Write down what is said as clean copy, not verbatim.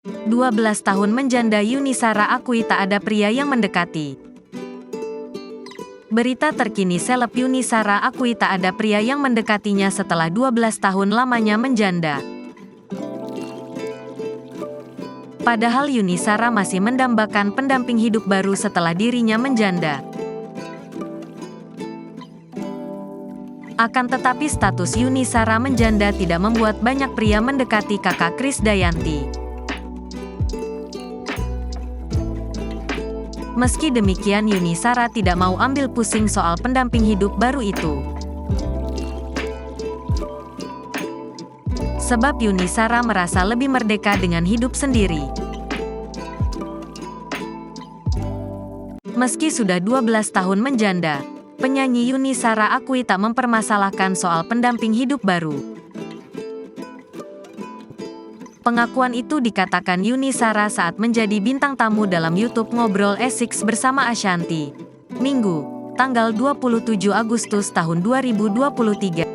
12 tahun menjanda Yuni Shara akui tak ada pria yang mendekati. Berita terkini seleb Yuni Shara akui tak ada pria yang mendekatinya setelah 12 tahun lamanya menjanda. Padahal Yuni Shara masih mendambakan pendamping hidup baru setelah dirinya menjanda. Akan tetapi status Yuni Shara menjanda tidak membuat banyak pria mendekati kakak Krisdayanti. Meski demikian Yuni Shara tidak mau ambil pusing soal pendamping hidup baru itu. Sebab Yuni Shara merasa lebih merdeka dengan hidup sendiri. Meski sudah 12 tahun menjanda, penyanyi Yuni Shara akui tak mempermasalahkan soal pendamping hidup baru. Pengakuan itu dikatakan Yuni Shara saat menjadi bintang tamu dalam YouTube Ngobrol Esix bersama Ashanty, Minggu, tanggal 27 Agustus tahun 2023.